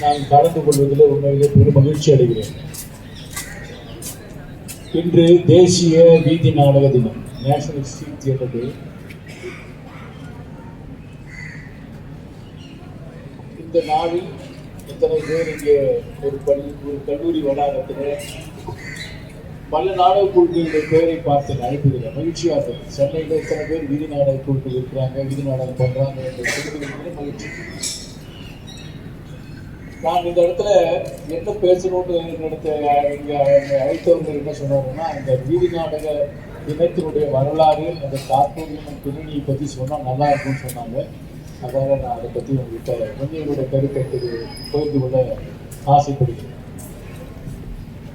நான் கலந்து கொள்வதில் உண்மையிலே பெரும் மகிழ்ச்சி அடைகிறேன். இன்று தேசிய வீதி நாடக தினம், நேஷனல் ஸ்ட்ரீட் தியேட்டர் டே. இந்த நாளில் எத்தனை பேர் இங்கே ஒரு கல்லூரி வளாகத்தில் பல நாடக குழுக்களுடைய பேரை பார்த்து அழைப்பதில்லை, மகிழ்ச்சியாக இருக்குது. சென்னையில் எத்தனை பேர் வீதி நாடக குழுக்கள் இருக்கிறாங்க, வீதி நாடகம் பண்ணுறாங்க என்ற சொல்லுவதில் மகிழ்ச்சி. நான் இந்த இடத்துல என்ன பேசணும்னு என்னிடத்த அழைத்தவர்கள் என்ன சொன்னாங்கன்னா, இந்த வீதி நாடக தினத்தினுடைய வரலாறு, அந்த தாற்பயம் பின்னணியை பற்றி சொன்னால் நல்லா இருக்கும்னு சொன்னாங்க. அதனால நான் அதை பற்றி உங்கள்கிட்ட கொஞ்சம் என்னுடைய கருத்தை பகிர்ந்து கொள்ள ஆசைப்படுகிறேன்.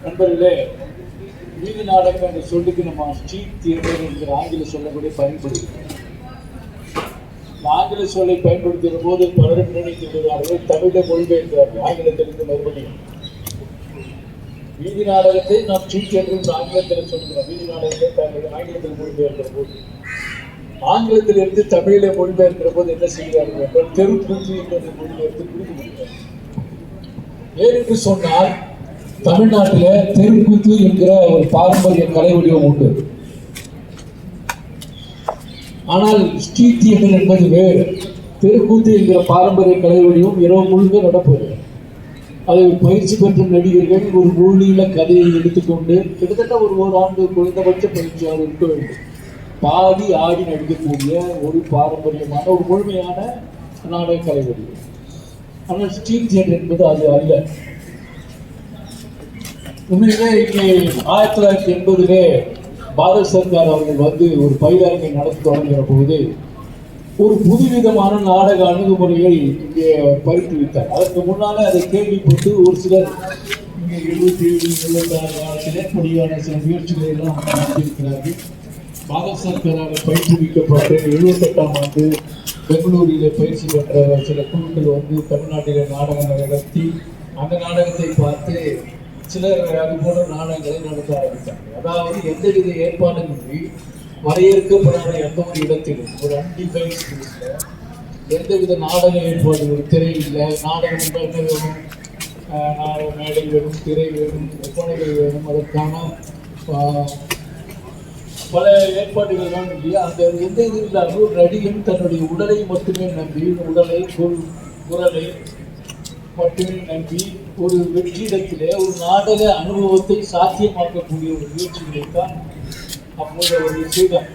நண்பர்களே, வீதி நாடகம் என்ற சொல்லுக்கு நம்ம ஸ்ட்ரீட் தியேட்டர் என்கிற ஆங்கில சொல்லக்கூடிய பயன்படுத்துகிறோம். ஆங்கில சொல்லை பயன்படுத்துகிற போது பலரும் நினைக்கிறார்கள் தமிழை மொழிபெயர்க்கிறார்கள் ஆங்கிலத்திலிருந்து மறுபடியும். வீதி நாடகத்தை நாம் ஸ்ட்ரீட் தியேட்டர் என்று ஆங்கிலத்தில் சொல்கிறோம். வீதி நாடகத்தை ஆங்கிலத்தில் மொழிபெயர்க்கிற போது, ஆங்கிலத்திலிருந்து தமிழை மொழிபெயர்க்கிற போது என்ன செய்கிறார்கள் என்றால் தெருக்கூத்து என்பதை மொழிபெயர்த்து புரிந்து கொள்கிறார். ஏனென்று சொன்னால், தமிழ்நாட்டில் தெருக்கூத்து என்கிற ஒரு பாரம்பரிய கலை வடிவம் உண்டு. ஆனால் ஸ்ட்ரீட் தியேட்டர் என்பது வேறு. தெருக்கூத்து என்கிற பாரம்பரிய கலை வடிவம் இரவு முழுக்க நடப்பது. அதை பயிற்சி பெற்ற நடிகர்கள் ஒரு முழுநீள கதையை எடுத்துக்கொண்டு கிட்டத்தட்ட ஒரு ஆண்டு குறைந்தபட்ச பயிற்சியாக இருக்க வேண்டும். பாடி ஆடி நடிக்கக்கூடிய ஒரு பாரம்பரியமான ஒரு முழுமையான நாடக கலை வடிவம். ஆனால் ஸ்ட்ரீட் தியேட்டர் என்பது அது அல்ல. உண்மையிலே இங்கே 1980 பாரத சர்க்கார் அவர்கள் வந்து ஒரு பயிலரங்கை நடத்தி தொடங்குகிற போது ஒரு புதுவிதமான நாடக அணுகுமுறையை இங்கே பயிற்றுவித்தார். அதற்கு முன்னாலே அதை கேள்விப்பட்டு ஒரு சிலர் இங்கே 77, 76 காலத்திலே படியான சில முயற்சிகளை எல்லாம் நடத்தியிருக்கிறார்கள். பாரத சர்க்காரால் பயிற்றுவிக்கப்பட்டு 78ஆம் ஆண்டு பெங்களூரில் பயிற்சி பெற்ற சில குழுக்கள் வந்து தமிழ்நாட்டில் நாடகம் நடத்தி அந்த நாடகத்தை பார்த்து சிலர் அது போன்ற நாடகங்களை நடத்த ஆரம்பித்தாங்க. அதாவது எந்தவித ஏற்பாடுமின்றி வரையறுக்கப்படாத எந்த ஒரு இடத்திலும் ஒரு அன்டிஃபைன்ட் ஸ்பேஸில் எந்தவித நாடக ஏற்பாடுகள், திரை இல்லை, நாடகம் என்றால் என்ன வேணும், நாடக மேடை வேணும், திரை வேணும், ஒப்பனைகள் வேணும், அதற்கான பல ஏற்பாடுகள் தான் இல்லையா. அந்த எந்த இது இல்லாமல் ஒரு நடிகன் தன்னுடைய உடலை மட்டுமே நம்பி, உடலை குரலை மட்டுமே நம்பி ஒரு வெற்றிடத்திலே ஒரு நாடக அனுபவத்தை சாத்தியமாக்கக்கூடிய ஒரு முயற்சிகளைத்தான் அப்போது அவர்கள் செய்தார்.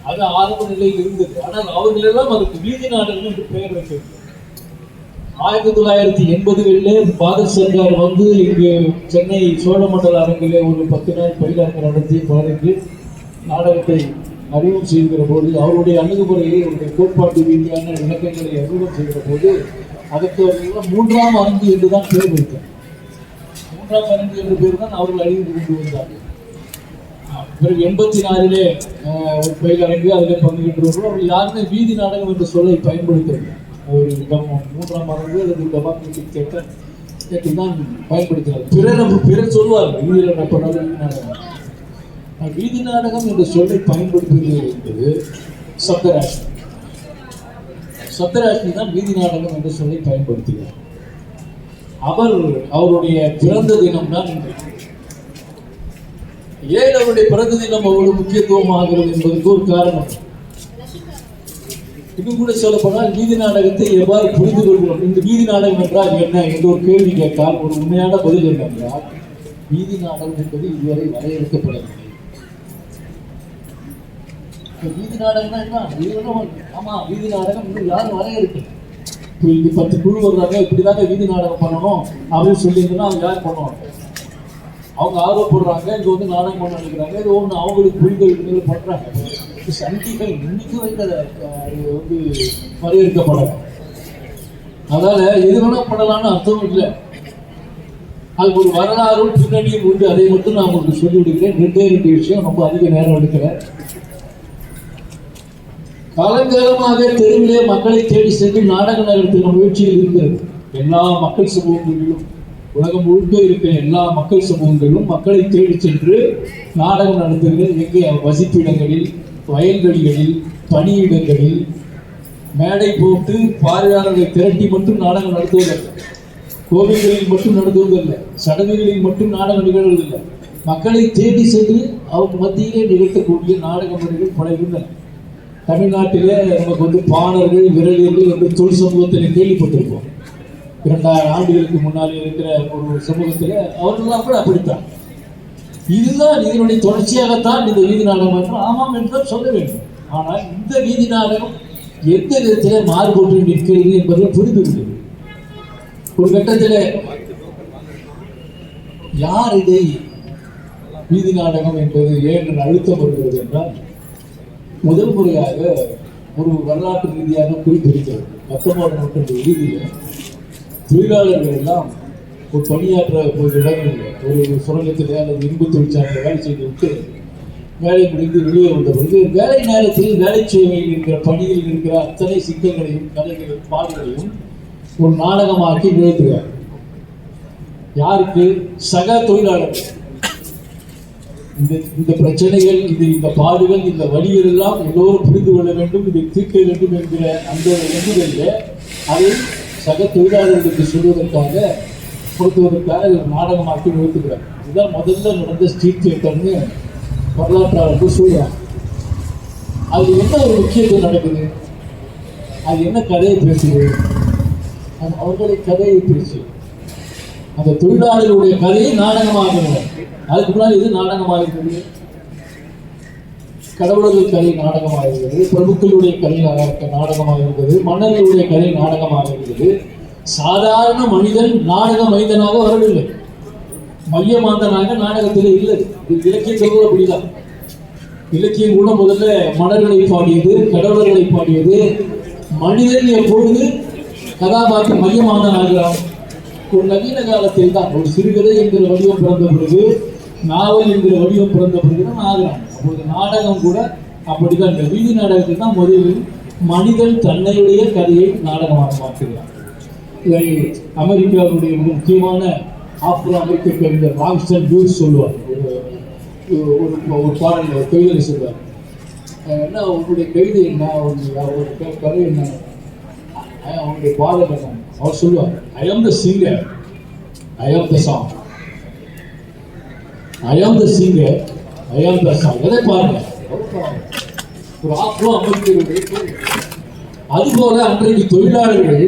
அது ஆரம்ப நிலையில் இருந்தது. ஆனால் அவர்களெல்லாம் அதுக்கு வீதி நாடகம் என்று பெயர் வைக்கிறது. 1980களில் பாரத சர்க்கார் வந்து இங்கு சென்னை சோழமண்டல அரங்கிலே ஒரு 10 நாள் பயிலரங்கு நடத்தி பலருக்கு நாடகத்தை அறிமுகம் செய்கிற போது, அவருடைய அணுகுமுறையை, அவருடைய கோட்பாட்டு ரீதியான இலக்கங்களை அறிமுகம் செய்கிற போது அதற்கு அவர்கள் 3ஆம் அரங்கு என்றுதான் பேர் வைத்தார். 3ஆம் அரங்கு என்ற பேர் தான் அவர்கள் அறிவித்து கொண்டு வந்தார்கள். பிறகு 84 ஒரு பயிலரங்கு அதில் பங்குகின்றவர்கள் அவர்கள் யாருமே வீதி நாடகம் என்ற சொல்லை பயன்படுத்தவில்லை. ஒரு 3ஆம் அரங்கு அல்லது டெமோக்ராட்டிக் தியேட்டர் தான் பயன்படுத்தினார். பிறர் சொல்வார்கள் வீதியில் நடப்பதாக வீதி நாடகம். வீதி நாடகம் என்ற சொல்லை பயன்படுத்துவது என்பது சப்தராஷ்டிரி தான் வீதி நாடகம் என்ற சொல்லை பயன்படுத்துகிறார். அவருடைய பிறந்த தினம் தான் இன்று. ஏன் அவருடைய பிறந்த தினம் அவ்வளவு முக்கியத்துவம் ஆகிறது என்பதற்கு ஒரு காரணம். இன்னும் கூட சொல்லப்போனால் வீதி நாடகத்தை எவ்வாறு புரிந்து கொள்கிறோம், இந்த வீதி நாடகம் என்றால் என்ன என்று ஒரு கேள்வி கேட்டால் ஒரு உண்மையான பதில் என்னவென்றால், வீதி நாடகம் என்பது இதுவரை வரையறுக்கப்படவில்லை. வீதி நாடகம்னா என்ன? ஆமா, வீதி நாடகம் இன்னும் யாரும் வரையறுக்கல. இப்போ இங்க 10 குழு வர்றாங்க, இப்படிதாங்க வீதி நாடகம் பண்ணணும் அப்படின்னு சொல்லியிருந்தோம்னா அவங்க யார் பண்ணுவாங்க? அவங்க ஆர்வப்படுறாங்க, இங்க வந்து நாடகம் பண்ண நினைக்கிறாங்க, இது ஒன்று அவங்களுக்கு புரிதல் பண்றாங்க. சண்டிகை இன்னைக்கு வைத்தது வந்து வரையறுக்கப்படல. அதனால எது வேணா பண்ணலாம்னு அர்த்தம் இல்லை. அது ஒரு வரலாறும் பின்னணியும் உண்டு. அதை மட்டும் நான் உங்களுக்கு சொல்லி விடுகிறேன். 2 விஷயம், ரொம்ப அதிக நேரம் எடுக்கிறேன். காலங்காலமாக தெருவிலே மக்களை தேடி சென்று நாடக நகரத்தின் முயற்சியில் இருக்கிறது. எல்லா மக்கள் சமூகங்களிலும், உலகம் முழுக்க இருக்கிற எல்லா மக்கள் சமூகங்களிலும் மக்களை தேடி சென்று நாடகம் நடத்துகிறது. எங்கே? வசிப்பிடங்களில், வயல்வெளிகளில், பணியிடங்களில், மேடை போட்டு பார்வையாளர்களை திரட்டி மட்டும் நாடகம் நடத்துவதில்லை, கோவில்களில் மட்டும் நடத்துவதில்லை, சடங்குகளில் மட்டும் நாடகம் நிகழ்வதில்லை, மக்களை தேடி சென்று அவங்க மத்தியிலே நிகழ்த்தக்கூடிய நாடக முறைகள் பல இருந்தன. தமிழ்நாட்டிலே நமக்கு வந்து பாணர்கள், விரலியர்கள் என்று தொழில் சமூகத்தில் கேள்விப்பட்டிருப்போம். 2000 ஆண்டுகளுக்கு முன்னால் இருக்கிற ஒரு சமூகத்தில் அவர்களெல்லாம் கூட அப்படித்தான். இதுதான் இதனுடைய தொடர்ச்சியாகத்தான் இந்த வீதி நாடகம் என்று ஆமாம் என்றும் சொல்ல வேண்டும். ஆனால் இந்த வீதி நாடகம் எந்த விதத்தில் மாறுபட்டு நிற்கிறது என்பதை புரிந்துவிட்டது. ஒரு கட்டத்தில் யார் இதை வீதி நாடகம் என்பது ஏன் அழுத்தம் வருகிறது என்றால், முதல் முறையாக ஒரு வரலாற்று ரீதியாக குறிப்பிடுகிறது. 19ஆம் நூற்றாண்டு இறுதியில் தொழிலாளர்கள் எல்லாம் ஒரு பணியாற்ற ஒரு இடங்களில் ஒரு சுரங்கத்தில் அல்லது இரும்பு தொழிற்சாலையில் வேலை செய்துவிட்டு வேலை முடிந்து வெளியே வந்த பொழுது வேலை நேரத்தில் வேலை செய்வதில் இருக்கிற பணியில் இருக்கிற அத்தனை சிக்கல்களையும் கதைகளையும் பாடுகளையும் ஒரு நாடகமாக்கி நிறுத்துகிறார். யாருக்கு? சக தொழிலாளர்கள். இந்த பிரச்சனைகள், இந்த பாடுகள், இந்த வழிகள் எல்லாம் எல்லோரும் புரிந்து கொள்ள வேண்டும், இதை தீர்க்க வேண்டும் என்கிற அந்த எண்ணுகளில் அதை சக தொழிலாளர்களுக்கு சொல்வதற்காக பொறுத்துவதற்காக ஒரு நாடகமாக்கி நிறுத்துகிறார். இதுதான் முதல்ல நடந்த ஸ்ட்ரீட் தியேட்டர்னு வரலாற்றாளர்கள் சொல்றாங்க. அது என்ன ஒரு முக்கியத்துவம் நடக்குது? அது என்ன கதையை பேசுது? அவர்களுடைய கதையை பேசு. அந்த தொழிலாளர்களுடைய கதையை நாடகமாகிறது. அதுக்கு முன்னாடி இது நாடகமாகிறது. கடவுளர்கள் கதை நாடகமாக இருக்கிறது, பிரபுக்களுடைய கதை நாடகமாக இருக்கிறது, மன்னர்களுடைய கதை நாடகமாக இருக்கிறது. சாதாரண மனிதன் நாடக மைந்தனாக வரவில்லை, மையமாந்தனாக நாடகத்தில் இல்லை. இது இலக்கியத்தில் கூட அப்படிதான். இலக்கியம் கூட முதல்ல மன்னர்களை பாடியது, கடவுளர்களை பாடியது. மனிதன் எப்பொழுது கதாபாத்திர மையமாந்தன் ஆகிறான்? ஒரு நவீன காலத்தில் தான். ஒரு சிறுகதை என்கிற வடிவம் பிறந்த பிறகு, நாவல் என்கிற வடிவம் பிறந்த பிறகுதான் ஆகிறான். அப்பொழுது நாடகம் கூட அப்படிதான். இந்த வீதி நாடகத்தில் தான் முதலில் மனிதன் தன்னையுடைய கதையை நாடகமாக மாற்றுகிறான். இதை அமெரிக்காவுடைய முக்கியமான ஆப்ரோ அமெரிக்க கவிஞர் ராம்ஸ்டன் ஹியூஸ் சொல்லுவார். ஒரு பாடல் கவிதை சொல்வார். என்ன உங்களுடைய கவிதை என்ன, அவருடைய கதை என்ன, அவனுடைய பாடல் என்ன? அவர் சொல்லுவார், ஐ ஆம் த சிங்கர், ஐ ஆம் த சாங். ஐ ஆம் த சிங்கர், ஐ ஆம் த சாங். எதை பாருங்க, ஒரு ஆப்ரோ அமெரிக்க. அதுபோல அன்றைக்கு தொழிலாளர்கள்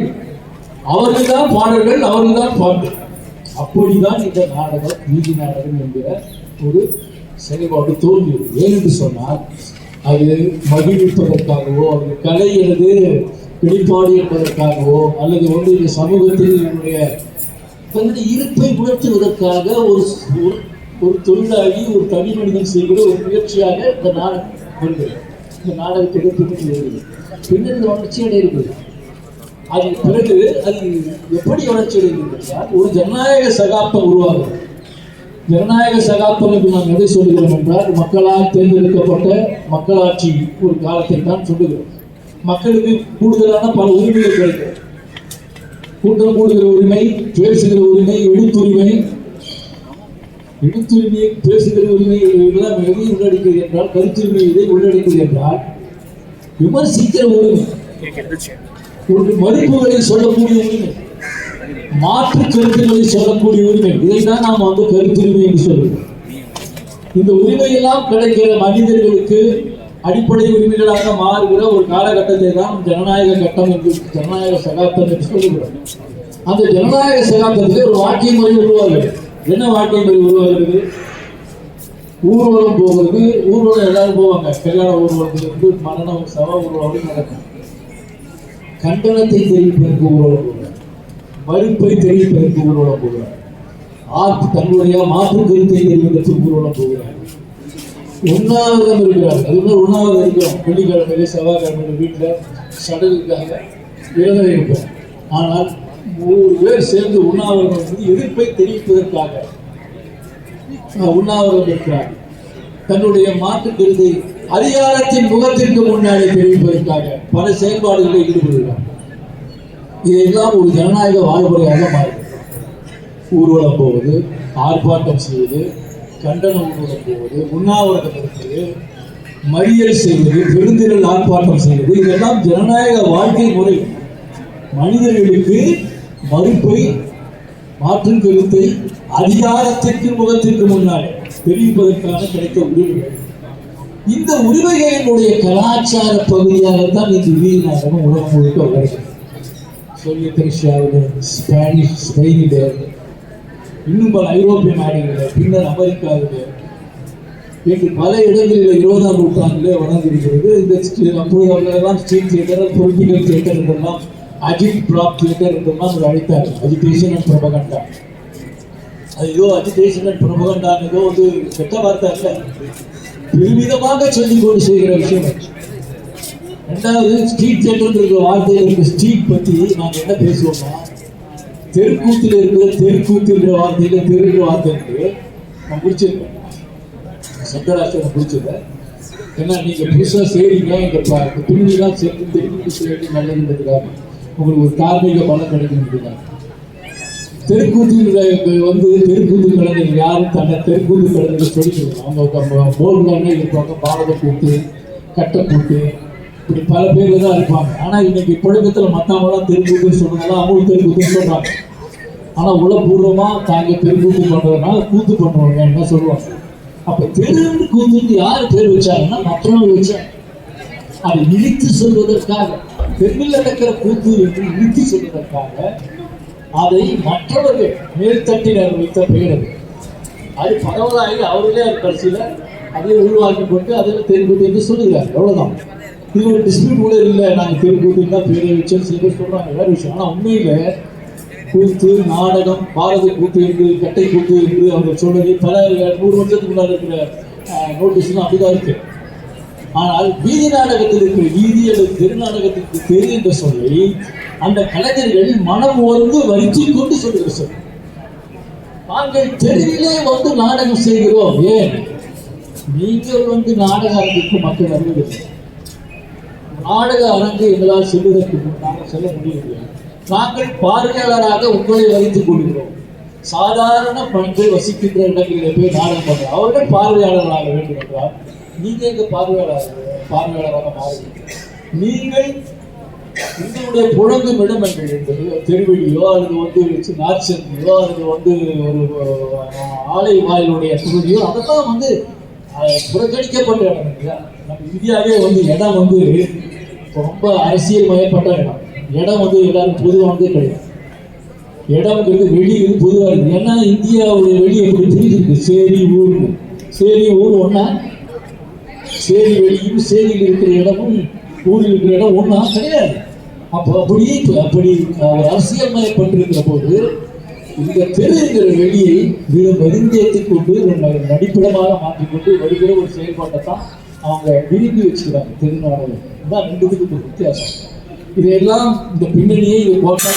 அவர்கள் தான் பாடல்கள், அவர்கள் தான் பாட்டு. அப்படிதான் இந்த நாடகம், வீதி நாடகம் என்கிற ஒரு செயல்பாடு தோன்றியது. ஏனென்று சொன்னால், அது மகிழ்விப்பதற்காகவோ அல்லது கலை எனது வெளிப்பாடு என்பதற்காகவோ அல்லது வந்து இந்த சமூகத்தில் என்னுடைய தன்னுடைய இருப்பை உணர்த்துவதற்காக ஒரு தொழிலாளி, ஒரு தனி மனிதன் செய்கிற ஒரு முயற்சியாக இந்த நாடகம் வருகிறது. இந்த நாடகத்தை வருகிறது. பின்னர் இந்த வளர்ச்சி அடைகிறது. அது பிறகு அது எப்படி வளர்ச்சி அடைகிறது? ஒரு ஜனநாயக சகாப்தம் உருவாகும். ஜனநாயக சகாப்தம் என்று நாம் எதை சொல்லுகிறோம் என்றால், மக்களால் தேர்ந்தெடுக்கப்பட்ட மக்களாட்சி ஒரு காலத்தை தான் சொல்லுகிறோம். மக்களுக்கு கூடுதலான பல உரிமைகள் கிடைக்கும். கூட்டம் கூடுகிற உரிமை, பேசுகிற உரிமை, எழுத்துரிமையை பேசுகிற உரிமை எல்லாம் எதை உள்ளடக்கியது என்றால், கருத்துரிமை இதை உள்ளடக்கியது என்றால், விமர்சிக்கிற உரிமை, ஒரு மதிப்புகளை சொல்லக்கூடிய உரிமை, மாற்று கருத்துக்களை சொல்லக்கூடிய உரிமை, இதைத்தான் நாம் வந்து கருத்துரிமை என்று சொல்லுவோம். இந்த உரிமையெல்லாம் கிடைக்கிற மனிதர்களுக்கு அடிப்படை உரிமைகளாக மாறுகிற ஒரு காலகட்டத்தை தான் ஜனநாயக கட்டம் என்று, ஜனநாயக சகாப்தம் என்று சொல்லுகிறோம். அந்த ஜனநாயக சகாப்தத்திலே ஒரு வாழ்க்கை முறை உருவாகிறது. என்ன வாழ்க்கை முறை உருவாகிறது? ஊர்வலம் போகிறது. ஊர்வலம் எல்லாரும் போவாங்க. கல்யாண ஊர்வலத்திலிருந்து மரணம், சவ ஊர்வலம் நடக்கும். கண்டனத்தை தெரிவிப்பதற்கு ஊர்வலம் போகிறார், மறுப்பை தெரிவிப்பதற்கு ஊர்வலம் போகிறார், தன்னுடைய மாற்று கருத்தை தெரிவிப்பதற்கு ஊர்வலம் போகிறார். உண்ணாவிரதம் இருக்கிறார். அதுமாதிரி உண்ணாவிரதம் இருக்கிறோம். வெள்ளிக்கிழமையிலே செவ்வாய்க்கிழமையில வீட்டில் சடலுக்காக விரதம் இருப்போம். ஆனால் 3 பேர் சேர்ந்து உண்ணாவிரதம் வந்து எதிர்ப்பை தெரிவிப்பதற்காக உண்ணாவிரதம் இருக்கிறார். தன்னுடைய மாற்று கருத்தை அதிகாரத்தின் முகத்திற்கு முன்னாடி தெரிவிப்பதற்காக பல செயல்பாடுகளில் ஈடுபடுகிறார். இதெல்லாம் ஒரு ஜனநாயக வாழ்முறையாக மாறுகிறது. ஊர்வலம் போவது, ஆர்ப்பாட்டம் செய்வது, கண்டன ஊர்வலம் போவது, உண்ணாவிரதம் இருப்பது, மறியல் செய்வது, பெருந்திரள் ஆர்ப்பாட்டம் செய்வது, இதெல்லாம் ஜனநாயக வாழ்க்கை முறை. மனிதர்களுக்கு மறுப்பை, மாற்று கருத்தை அதிகாரத்திற்கு முகத்திற்கு முன்னால் தெரிவிப்பதற்கான கிடைத்த உரிமை. இந்த உரிமைகளினுடைய கலாச்சார பகுதியாகத்தான் இந்த வீதி நாடகம் உலகம் முழுக்க வருகிறது. சோவியத் ரஷ்யாவில், ஸ்பெயினில், இன்னும் பல ஐரோப்பிய நாடுகளில், பின்னர் அமெரிக்காவில், இன்று பல இடங்களில் 20ஆம் நூற்றாண்டிலே வளர்ந்திருக்கிறது. இந்த அப்பொழுதெல்லாம் ஸ்ட்ரீட் தியேட்டர், பொலிட்டிக்கல் தியேட்டர் என்றெல்லாம், அஜிட் ப்ராப் தியேட்டர் என்றெல்லாம் அழைத்தார்கள். Agitation and propaganda. அது ஏதோ அஜிடேஷன் அண்ட் ப்ரொபகண்டான்னு ஏதோ வந்து கெட்ட வார்த்தை அல்ல, பெருமிதமாக சொல்லிக் கொண்டு செய்கிற விஷயம். ரெண்டாவது, ஸ்ட்ரீட் தியேட்டர் இருக்கிற வார்த்தையில் இருக்கிற ஸ்ட்ரீட் பற்றி நாங்கள் என்ன பேசுவோம்னா, தெருக்கூத்தில் இருக்கிற தெருக்கூத்துங்கிற வார்த்தையில தெருங்கிற வார்த்தைக்கு நான் பிடிச்சிருக்கேன். சந்தராஷ்டிரம் பிடிச்சிருக்கேன். ஏன்னா நீங்கள் புதுசாக செய்கிறீங்க, எங்கள் துணிலாம் சேர்த்து தெருக்கூத்து செய்ய நல்லதுன்றதுக்காக, உங்களுக்கு ஒரு தார்மீக பலம் கிடைக்கணுன்றதுக்காக. தெருக்கூத்து வந்து தெருக்கூத்து கலைஞர்கள் யாரும் தன்னை தெருக்கூத்து கலைஞர்கள் சொல்லிக்கிறாங்க. அவங்க போர்டுலாமே இருப்பாங்க, பாரத கூத்து, கட்டக்கூத்து, இப்படி பல பேர் தான் இருப்பாங்க. ஆனால் இன்னைக்கு புழக்கத்தில் மற்றவங்களாம் தெருக்கூத்துன்னு சொல்றதுனால அவங்களும் தெருக்கூத்துன்னு சொல்றாங்க. ஆனால் உளப்பூர்வமாக தாங்க தெருக்கூத்து பண்ணுறதுனால கூத்து பண்ணுவாங்க என்ன சொல்லுவாங்க. அப்போ தெரு கூத்துக்கு யார் பேர் வச்சாங்கன்னா மற்றவங்க வச்சாங்க. அதை இழுத்து சொல்வதற்காக, தெருவில் நடக்கிற கூத்து என்று இழுத்து சொல்வதற்காக அதை மற்றவர்கள் மேல்தட்டினர் வைத்த பெயர். அது பரவலாகி அவர்களே கடைசியில் அதை உருவாக்கி கொண்டு அதில் தெருக்கூத்து என்று சொல்லுகிறார். அவ்வளோதான். இது ஒரு டிஸ்பியூட் கூட இல்லை. நாங்கள் தெருக்கூத்து தான் பேரை வச்சோன்னு சில பேர் சொல்கிறாங்க, வேறு விஷயம். ஆனால் உண்மையில் கூத்து, நாடகம், பாரத கூத்து என்று, கட்டை கூத்து என்று அவர்கள் சொல்வது பல 100 வருஷத்துக்கு முன்னால் இருக்கிற நோட்டீஸ்லாம் அப்படிதான் இருக்கு. ஆனால் வீதி நாடகத்தில் இருக்கிற வீதி அல்லது தெரு நாடகத்திற்கு தெரு என்று சொல்லி அந்த கலைஞர்கள் மனம் வந்து வருத்தி கொண்டு சொல்லுகிற சொல். நாங்கள் தெருவிலே வந்து நாடகம் செய்கிறோம். ஏன் நீங்கள் வந்து நாடக அரங்குக்கு மக்கள் வருவதில்லை. நாடக அரங்கு எங்களால் செல்வதற்கு நாங்கள் செல்ல முடியவில்லை. நாங்கள் பார்வையாளராக உங்களை வைத்துக் கொள்கிறோம். சாதாரண மக்கள் வசிக்கின்ற இடங்களிலே போய் நாடகம் பண்றோம். அவர்கள் பார்வையாளராக வேண்டும் என்றால் நீங்கள் எங்க பார்வையாளராக மாறுவீர்கள். நீங்கள் உங்களுடைய புழங்கும் இடம் என்பது தெருவெளியோ அல்லது வந்து நாற்சந்தியோ அல்லது வந்து ஒரு ஆலை வாயிலுடைய பகுதியோ அதெல்லாம் வந்து புறக்கணிக்கப்பட்ட இடம் இல்லையா. நம்ம இந்தியாவே வந்து இடம் வந்து ரொம்ப அரசியல் மயப்பட்ட இடம். இடம் வந்து எல்லாரும் பொதுவானதே கிடையாது. இடம்ங்கிறது வெளியிலிருந்து பொதுவாக இருக்குது. ஏன்னா இந்தியாவுடைய வெளியே எப்படி பிரிஞ்சிருக்கு, சேரி ஊர்னு. சேரி ஊர் ஒன்றா, சேரி வெளியும் சேரியில் இருக்கிற இடமும் ஊரில் இருக்கிற இடம் ஒன்றா கிடையாது. அப்போ அப்படி ஒரு அரசியல் மயப்பட்டிருக்கிற போது இந்த தெருங்கிற வெளியை வெறுந்தேற்றிக் கொண்டு நடிப்பிடமாக மாற்றிக்கொண்டு வருகிற ஒரு செயல்பாட்டை தான் அவங்க விரும்பி வச்சுக்கிறாங்க. தெருநாடகம் தான் ரெண்டுத்துக்கு ஒரு வித்தியாசம். இதையெல்லாம் இந்த பின்னணியை இது கோட்டா